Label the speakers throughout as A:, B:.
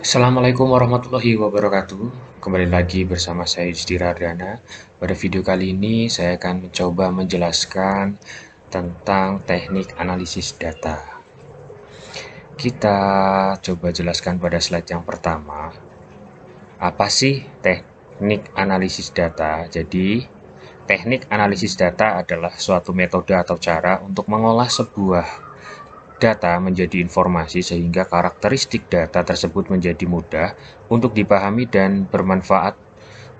A: Assalamualaikum warahmatullahi wabarakatuh. Kembali lagi bersama saya Yusdi Rardana. Pada video kali ini saya akan mencoba menjelaskan tentang teknik analisis data. Kita coba jelaskan pada slide yang pertama. Apa sih teknik analisis data? Jadi, teknik analisis data adalah suatu metode atau cara untuk mengolah sebuah data menjadi informasi sehingga karakteristik data tersebut menjadi mudah untuk dipahami dan bermanfaat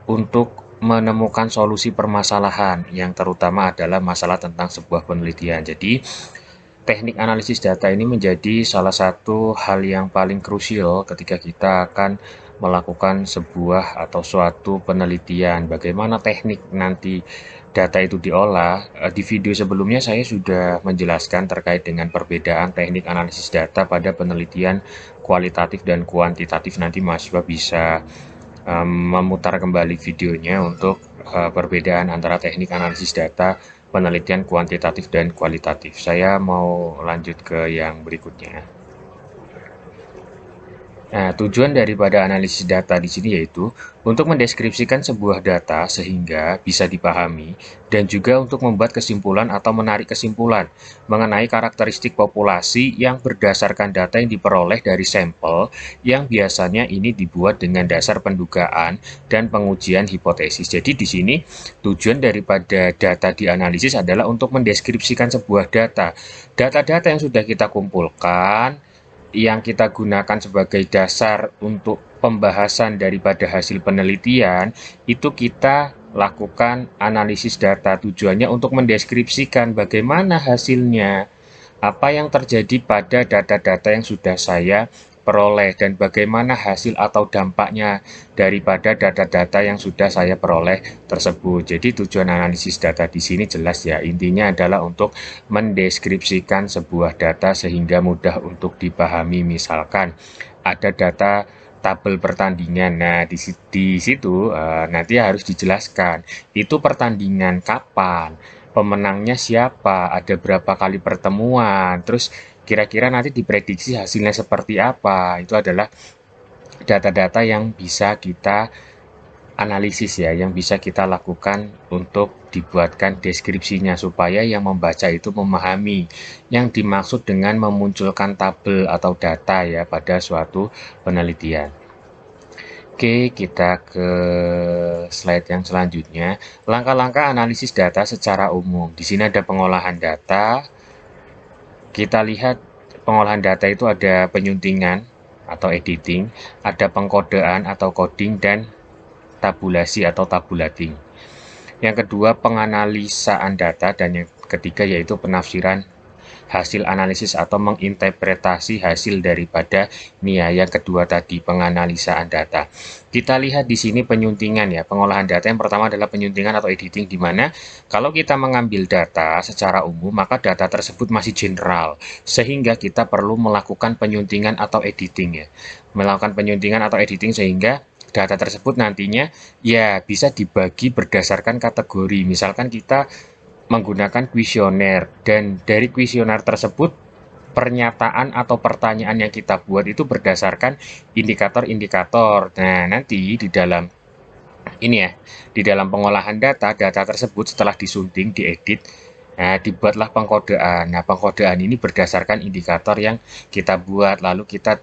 A: untuk menemukan solusi permasalahan yang terutama adalah masalah tentang sebuah penelitian. Jadi, teknik analisis data ini menjadi salah satu hal yang paling krusial ketika kita akan melakukan sebuah atau suatu penelitian. Bagaimana teknik nanti data itu diolah. Di video sebelumnya saya sudah menjelaskan terkait dengan perbedaan teknik analisis data pada penelitian kualitatif dan kuantitatif. Nanti mahasiswa bisa memutar kembali videonya untuk perbedaan antara teknik analisis data, penelitian kuantitatif dan kualitatif. Saya mau lanjut ke yang berikutnya. Nah, tujuan daripada analisis data di sini yaitu untuk mendeskripsikan sebuah data sehingga bisa dipahami dan juga untuk membuat kesimpulan atau menarik kesimpulan mengenai karakteristik populasi yang berdasarkan data yang diperoleh dari sampel yang biasanya ini dibuat dengan dasar pendugaan dan pengujian hipotesis. Jadi di sini tujuan daripada data dianalisis adalah untuk mendeskripsikan sebuah data. Data-data yang sudah kita kumpulkan yang kita gunakan sebagai dasar untuk pembahasan daripada hasil penelitian, itu kita lakukan analisis data. Tujuannya untuk mendeskripsikan bagaimana hasilnya, apa yang terjadi pada data-data yang sudah saya peroleh, dan bagaimana hasil atau dampaknya daripada data-data yang sudah saya peroleh tersebut. Jadi tujuan analisis data di sini jelas ya, intinya adalah untuk mendeskripsikan sebuah data sehingga mudah untuk dipahami. Misalkan ada data tabel pertandingan. Nah, di situ nanti harus dijelaskan itu pertandingan kapan, pemenangnya siapa, ada berapa kali pertemuan, terus kira-kira nanti diprediksi hasilnya seperti apa. Itu adalah data-data yang bisa kita analisis ya, yang bisa kita lakukan untuk dibuatkan deskripsinya supaya yang membaca itu memahami yang dimaksud dengan memunculkan tabel atau data ya pada suatu penelitian. Oke, kita ke slide yang selanjutnya. Langkah-langkah analisis data secara umum. Di sini ada pengolahan data. Kita lihat pengolahan data itu ada penyuntingan atau editing, ada pengkodean atau coding, dan tabulasi atau tabulating. Yang kedua, penganalisaan data, dan yang ketiga yaitu penafsiran hasil analisis atau menginterpretasi hasil daripada NIA. Yang kedua tadi penganalisaan data. Kita lihat di sini penyuntingan ya, pengolahan data. Yang pertama adalah penyuntingan atau editing, di mana kalau kita mengambil data secara umum maka data tersebut masih general, sehingga kita perlu melakukan penyuntingan atau editing ya. Melakukan penyuntingan atau editing sehingga data tersebut nantinya ya bisa dibagi berdasarkan kategori. Misalkan kita menggunakan kuesioner, dan dari kuesioner tersebut pernyataan atau pertanyaan yang kita buat itu berdasarkan indikator-indikator. Nah, nanti di dalam ini ya, di dalam pengolahan data, data tersebut setelah disunting, diedit, nah dibuatlah pengkodean. Nah, pengkodean ini berdasarkan indikator yang kita buat, lalu kita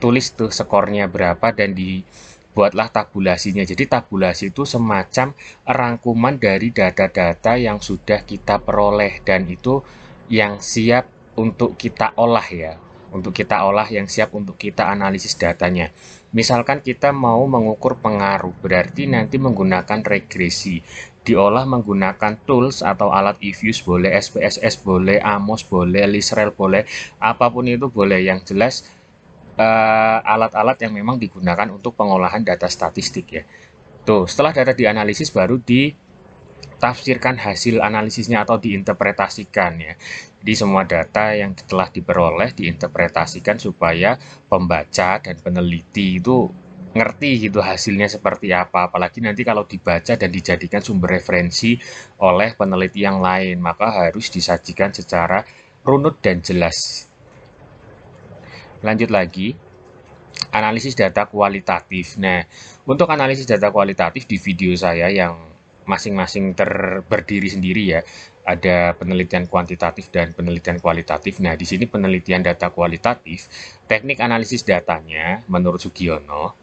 A: tulis tuh skornya berapa dan dibuatlah tabulasinya. Jadi tabulasi itu semacam rangkuman dari data-data yang sudah kita peroleh dan itu yang siap untuk kita olah ya. Untuk kita olah, yang siap untuk kita analisis datanya. Misalkan kita mau mengukur pengaruh, berarti nanti menggunakan regresi. Diolah menggunakan tools atau alat eViews boleh, SPSS boleh, Amos boleh, Lisrel boleh, apapun itu boleh. Yang jelas alat-alat yang memang digunakan untuk pengolahan data statistik ya. Tuh, setelah data dianalisis baru ditafsirkan hasil analisisnya atau diinterpretasikan ya. Jadi semua data yang telah diperoleh diinterpretasikan supaya pembaca dan peneliti itu ngerti gitu hasilnya seperti apa. Apalagi nanti kalau dibaca dan dijadikan sumber referensi oleh peneliti yang lain, maka harus disajikan secara runut dan jelas. Lanjut lagi, analisis data kualitatif. Nah, untuk analisis data kualitatif di video saya yang masing-masing berdiri sendiri ya, ada penelitian kuantitatif dan penelitian kualitatif. Nah, di sini penelitian data kualitatif, teknik analisis datanya menurut Sugiono.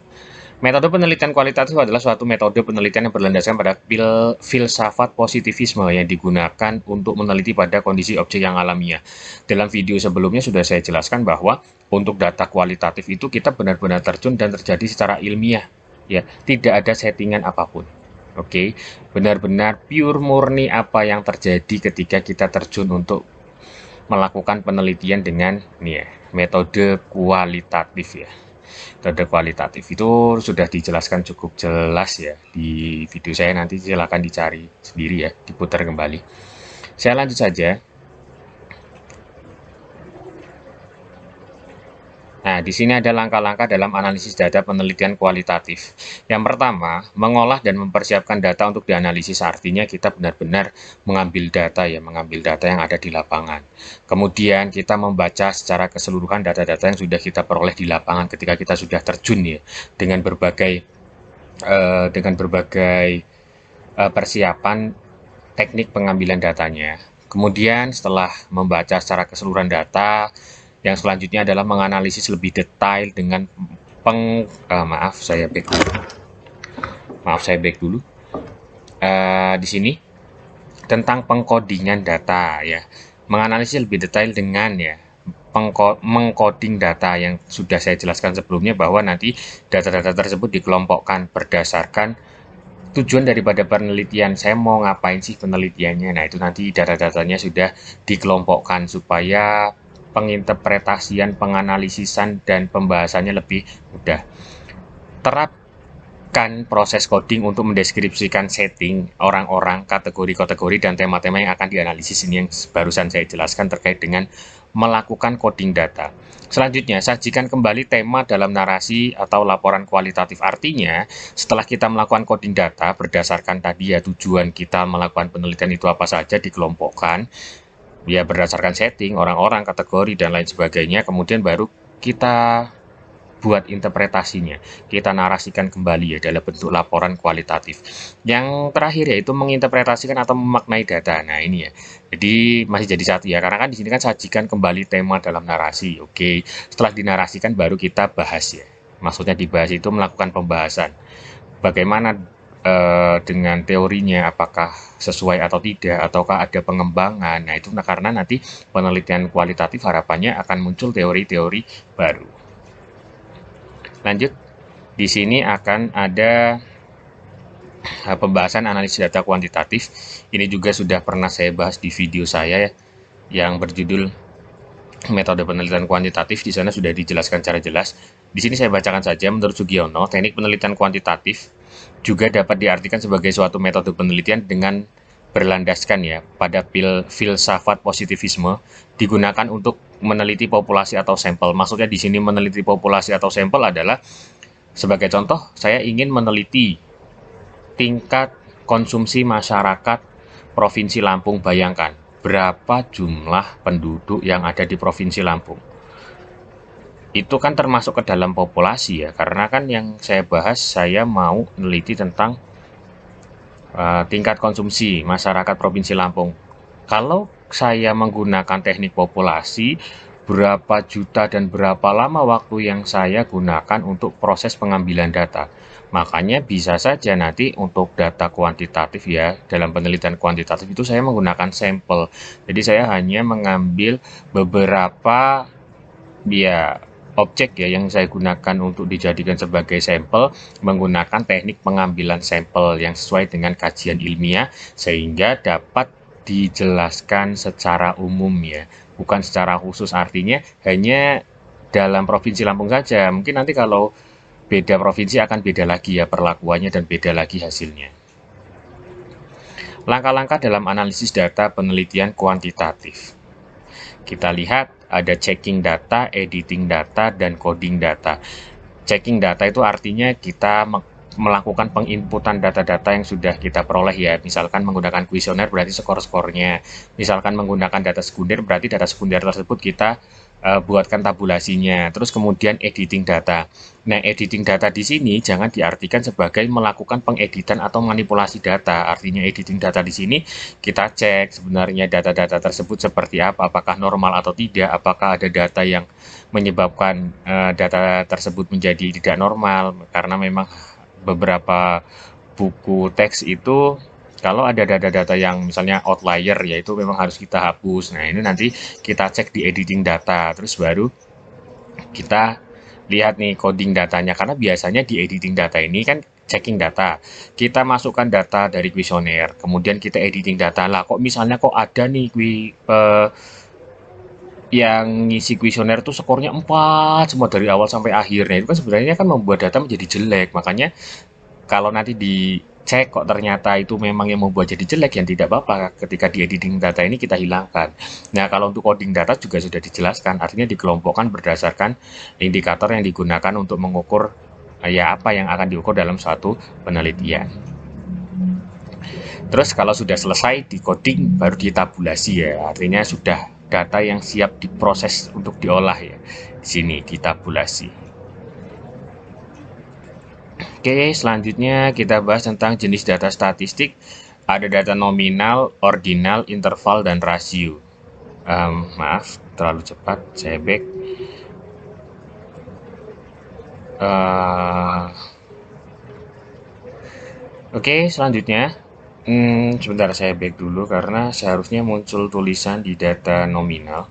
A: Metode penelitian kualitatif adalah suatu metode penelitian yang berlandaskan pada filsafat positivisme yang digunakan untuk meneliti pada kondisi objek yang alamiah. Dalam video sebelumnya sudah saya jelaskan bahwa untuk data kualitatif itu kita benar-benar terjun dan terjadi secara ilmiah, ya, tidak ada settingan apapun. Oke, benar-benar pure murni apa yang terjadi ketika kita terjun untuk melakukan penelitian dengan nih ya, metode kualitatif ya. Metode kualitatif itu sudah dijelaskan cukup jelas ya di video saya, nanti silakan dicari sendiri ya, diputar kembali. Saya lanjut saja. Nah, di sini ada langkah-langkah dalam analisis data penelitian kualitatif. Yang pertama, mengolah dan mempersiapkan data untuk dianalisis, artinya kita benar-benar mengambil data ya, mengambil data yang ada di lapangan. Kemudian kita membaca secara keseluruhan data-data yang sudah kita peroleh di lapangan ketika kita sudah terjun ya, dengan berbagai persiapan teknik pengambilan datanya. Kemudian setelah membaca secara keseluruhan data, yang selanjutnya adalah menganalisis lebih detail dengan maaf saya back dulu. Di sini tentang pengkodingan data ya. Menganalisis lebih detail dengan ya mengcoding data yang sudah saya jelaskan sebelumnya, bahwa nanti data-data tersebut dikelompokkan berdasarkan tujuan daripada penelitian. Saya mau ngapain sih penelitiannya? Nah, itu nanti data-datanya sudah dikelompokkan supaya penginterpretasian, penganalisisan, dan pembahasannya lebih mudah. Terapkan proses coding untuk mendeskripsikan setting, orang-orang, kategori-kategori, dan tema-tema yang akan dianalisis. Ini yang barusan saya jelaskan terkait dengan melakukan coding data. Selanjutnya, sajikan kembali tema dalam narasi atau laporan kualitatif. Artinya, setelah kita melakukan coding data, berdasarkan tadi ya tujuan kita melakukan penelitian itu apa saja, dikelompokkan ya berdasarkan setting, orang-orang, kategori, dan lain sebagainya. Kemudian baru kita buat interpretasinya, kita narasikan kembali ya dalam bentuk laporan kualitatif. Yang terakhir yaitu menginterpretasikan atau memaknai data. Nah, ini ya, jadi masih jadi satu ya, karena kan di sini kan sajikan kembali tema dalam narasi. Oke, setelah dinarasikan baru kita bahas ya. Maksudnya dibahas itu melakukan pembahasan. Bagaimana dengan teorinya, apakah sesuai atau tidak, ataukah ada pengembangan. Nah, itu karena nanti penelitian kualitatif harapannya akan muncul teori-teori baru. Lanjut, di sini akan ada pembahasan analisis data kuantitatif. Ini juga sudah pernah saya bahas di video saya ya, yang berjudul metode penelitian kuantitatif. Di sana sudah dijelaskan secara jelas. Di sini saya bacakan saja. Menurut Sugiono, teknik penelitian kuantitatif juga dapat diartikan sebagai suatu metode penelitian dengan berlandaskan ya pada filsafat positivisme, digunakan untuk meneliti populasi atau sampel. Maksudnya di sini meneliti populasi atau sampel adalah, sebagai contoh, saya ingin meneliti tingkat konsumsi masyarakat Provinsi Lampung. Bayangkan berapa jumlah penduduk yang ada di Provinsi Lampung. Itu kan termasuk ke dalam populasi ya, karena kan yang saya bahas, saya mau meneliti tentang tingkat konsumsi masyarakat Provinsi Lampung. Kalau saya menggunakan teknik populasi, berapa juta dan berapa lama waktu yang saya gunakan untuk proses pengambilan data. Makanya bisa saja nanti untuk data kuantitatif ya, dalam penelitian kuantitatif itu saya menggunakan sampel. Jadi saya hanya mengambil beberapa ya objek ya yang saya gunakan untuk dijadikan sebagai sampel, menggunakan teknik pengambilan sampel yang sesuai dengan kajian ilmiah sehingga dapat dijelaskan secara umum ya, bukan secara khusus. Artinya hanya dalam Provinsi Lampung saja. Mungkin nanti kalau beda provinsi akan beda lagi ya perlakuannya dan beda lagi hasilnya. Langkah-langkah dalam analisis data penelitian kuantitatif. Kita lihat ada checking data, editing data, dan coding data. Checking data itu artinya kita melakukan penginputan data-data yang sudah kita peroleh ya. Misalkan menggunakan kuesioner berarti skor-skornya. Misalkan menggunakan data sekunder berarti data sekunder tersebut kita buatkan tabulasinya, terus kemudian editing data. Nah, editing data di sini jangan diartikan sebagai melakukan pengeditan atau manipulasi data. Artinya editing data di sini kita cek sebenarnya data-data tersebut seperti apa, apakah normal atau tidak, apakah ada data yang menyebabkan data tersebut menjadi tidak normal, karena memang beberapa buku teks itu kalau ada data-data yang misalnya outlier, yaitu memang harus kita hapus. Nah, ini nanti kita cek di editing data, terus baru kita lihat nih coding datanya, karena biasanya di editing data ini kan checking data, kita masukkan data dari kuesioner, kemudian kita editing data lah, kok misalnya kok ada nih yang ngisi kuesioner tuh skornya 4 semua dari awal sampai akhir. Nah, itu kan sebenarnya kan membuat data menjadi jelek. Makanya kalau nanti dicek kok ternyata itu memang yang membuat jadi jelek, yang tidak apa-apa, ketika di editing data ini kita hilangkan. Nah, kalau untuk coding data juga sudah dijelaskan, artinya dikelompokkan berdasarkan indikator yang digunakan untuk mengukur ya apa yang akan diukur dalam suatu penelitian. Terus kalau sudah selesai di coding baru ditabulasi ya, artinya sudah data yang siap diproses untuk diolah ya. Di sini ditabulasi. Oke, selanjutnya kita bahas tentang jenis data statistik. Ada data nominal, ordinal, interval, dan rasio. Maaf, terlalu cepat, saya back. Oke, selanjutnya. Sebentar saya back dulu karena seharusnya muncul tulisan di data nominal.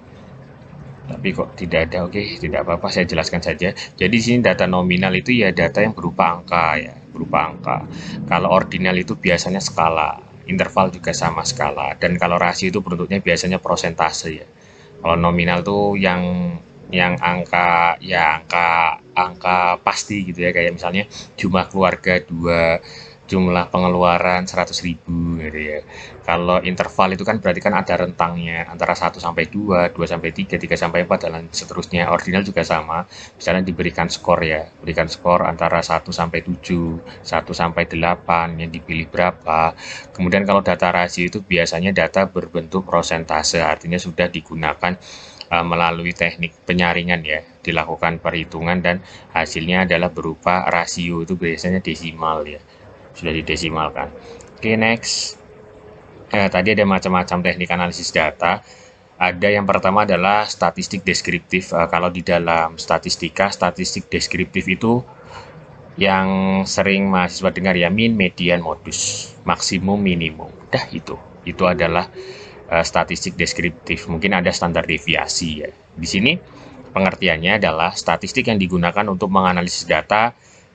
A: Tapi kok tidak ada. Oke, tidak apa-apa, saya jelaskan saja. Jadi di sini data nominal itu ya data yang berupa angka ya, berupa angka. Kalau ordinal itu biasanya skala, interval juga sama skala, dan kalau rasio itu bentuknya biasanya prosentase ya. Kalau nominal tuh yang angka ya angka angka pasti gitu ya, kayak misalnya jumlah keluarga 2, jumlah pengeluaran 100.000 gitu ya. Kalau interval itu kan berarti kan ada rentangnya antara 1 sampai 2, 2 sampai 3, 3 sampai 4, dan seterusnya. Ordinal juga sama. Misalnya diberikan skor ya, berikan skor antara 1 sampai 7, 1 sampai 8, yang dipilih berapa. Kemudian kalau data rasio itu biasanya data berbentuk prosentase, artinya sudah digunakan melalui teknik penyaringan ya, dilakukan perhitungan dan hasilnya adalah berupa rasio, itu biasanya desimal ya, sudah didesimalkan. Oke, next. Tadi ada macam-macam teknik analisis data. Ada yang pertama adalah statistik deskriptif. Kalau di dalam statistika, statistik deskriptif itu yang sering mahasiswa dengar ya, min, median, modus, maksimum, minimum. Dah itu adalah statistik deskriptif. Mungkin ada standar deviasi ya. Di sini pengertiannya adalah statistik yang digunakan untuk menganalisis data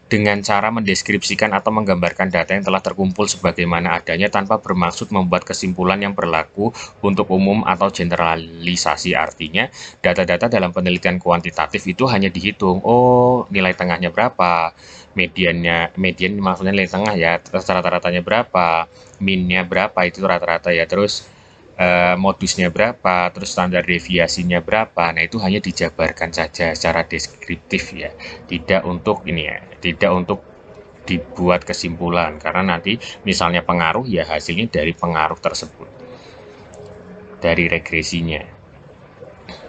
A: dengan cara mendeskripsikan atau menggambarkan data yang telah terkumpul sebagaimana adanya tanpa bermaksud membuat kesimpulan yang berlaku untuk umum atau generalisasi. Artinya, data-data dalam penelitian kuantitatif itu hanya dihitung, oh nilai tengahnya berapa, median maksudnya nilai tengah ya, terus rata-ratanya berapa, minnya berapa, itu rata-rata ya, terus modusnya berapa, terus standar deviasinya berapa. Nah, itu hanya dijabarkan saja secara deskriptif ya, tidak untuk ini ya, tidak untuk dibuat kesimpulan, karena nanti misalnya pengaruh ya hasilnya dari pengaruh tersebut, dari regresinya.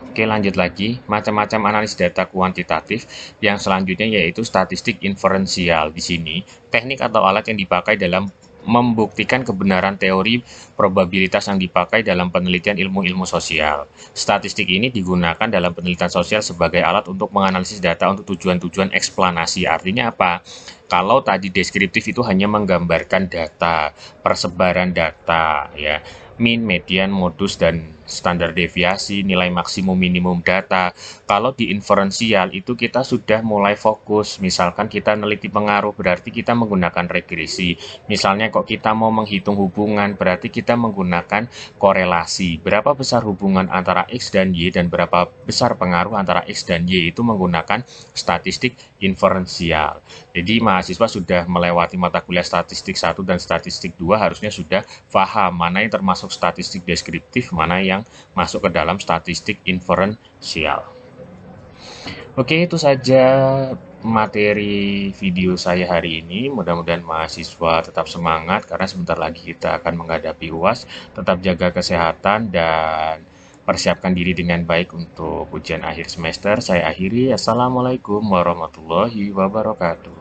A: Oke, lanjut lagi, macam-macam analisis data kuantitatif yang selanjutnya yaitu statistik inferensial. Di sini teknik atau alat yang dipakai dalam membuktikan kebenaran teori probabilitas yang dipakai dalam penelitian ilmu-ilmu sosial. Statistik ini digunakan dalam penelitian sosial sebagai alat untuk menganalisis data untuk tujuan-tujuan eksplanasi. Artinya apa? Kalau tadi deskriptif itu hanya menggambarkan data, persebaran data, ya, min, median, modus, dan standar deviasi, nilai maksimum minimum data. Kalau di inferensial itu kita sudah mulai fokus, misalkan kita neliti pengaruh berarti kita menggunakan regresi. Misalnya kok kita mau menghitung hubungan berarti kita menggunakan korelasi. Berapa besar hubungan antara X dan Y dan berapa besar pengaruh antara X dan Y, itu menggunakan statistik inferensial. Jadi mahasiswa sudah melewati mata kuliah statistik 1 dan statistik 2 harusnya sudah paham mana yang termasuk statistik deskriptif, mana yang masuk ke dalam statistik inferensial. Oke, itu saja materi video saya hari ini. Mudah-mudahan mahasiswa tetap semangat karena sebentar lagi kita akan menghadapi UAS. Tetap jaga kesehatan dan persiapkan diri dengan baik untuk ujian akhir semester. Saya akhiri. Assalamualaikum warahmatullahi wabarakatuh.